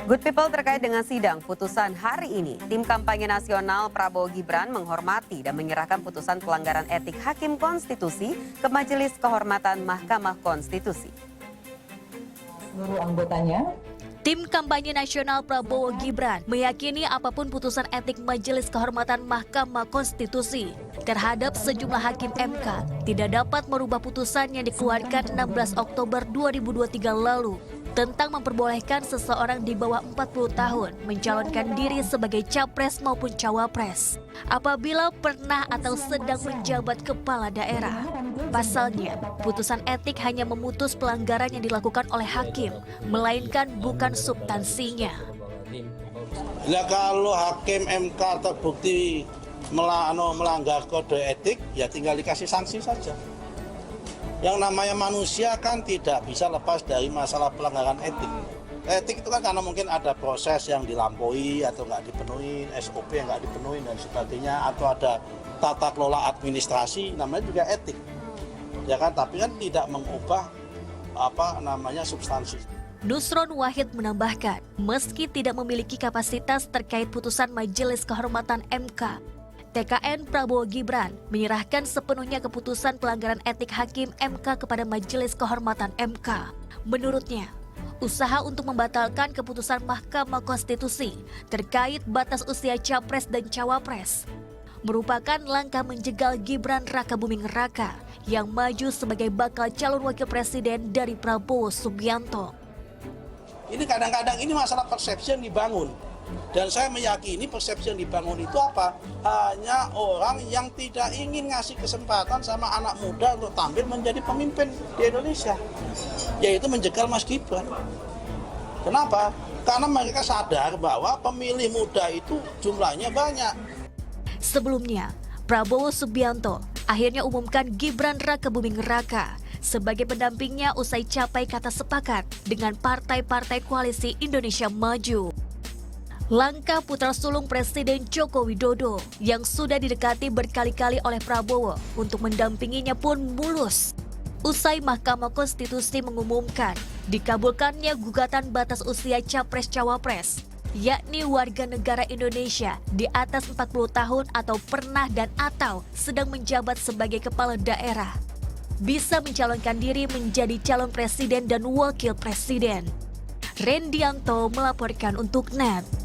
Good People terkait dengan sidang putusan hari ini, tim kampanye nasional Prabowo Gibran menghormati dan menyerahkan putusan pelanggaran etik Hakim Konstitusi ke Majelis Kehormatan Mahkamah Konstitusi. Seluruh anggotanya. Tim kampanye nasional Prabowo Gibran meyakini apapun putusan etik Majelis Kehormatan Mahkamah Konstitusi terhadap sejumlah hakim MK tidak dapat merubah putusan yang dikeluarkan 16 Oktober 2023 lalu tentang memperbolehkan seseorang di bawah 40 tahun mencalonkan diri sebagai capres maupun cawapres apabila pernah atau sedang menjabat kepala daerah. Pasalnya, putusan etik hanya memutus pelanggaran yang dilakukan oleh hakim, melainkan bukan substansinya. Nah, kalau hakim MK terbukti melanggar kode etik, ya tinggal dikasih sanksi saja. Yang namanya manusia kan tidak bisa lepas dari masalah pelanggaran etik. Etik itu kan karena mungkin ada proses yang dilampaui atau nggak dipenuhi, SOP yang nggak dipenuhi dan sebagainya, atau ada tata kelola administrasi, namanya juga etik. Ya kan, tapi kan tidak mengubah substansi. Nusron Wahid menambahkan, meski tidak memiliki kapasitas terkait putusan Majelis Kehormatan MK, TKN Prabowo Gibran menyerahkan sepenuhnya keputusan pelanggaran etik Hakim MK kepada Majelis Kehormatan MK. Menurutnya, usaha untuk membatalkan keputusan Mahkamah Konstitusi terkait batas usia capres dan cawapres merupakan langkah menjegal Gibran Rakabuming Raka yang maju sebagai bakal calon wakil presiden dari Prabowo Subianto. Ini kadang-kadang ini masalah persepsi yang dibangun. Dan saya meyakini persepsi yang dibangun itu apa? Hanya orang yang tidak ingin ngasih kesempatan sama anak muda untuk tampil menjadi pemimpin di Indonesia. Yaitu menjegal Mas Gibran. Kenapa? Karena mereka sadar bahwa pemilih muda itu jumlahnya banyak. Sebelumnya, Prabowo Subianto akhirnya umumkan Gibran Rakabuming Raka sebagai pendampingnya usai capai kata sepakat dengan partai-partai koalisi Indonesia Maju. Langkah putra sulung Presiden Joko Widodo yang sudah didekati berkali-kali oleh Prabowo untuk mendampinginya pun mulus. Usai Mahkamah Konstitusi mengumumkan dikabulkannya gugatan batas usia capres-cawapres, yakni warga negara Indonesia di atas 40 tahun atau pernah dan atau sedang menjabat sebagai kepala daerah, bisa mencalonkan diri menjadi calon presiden dan wakil presiden. Rendianto melaporkan untuk NET.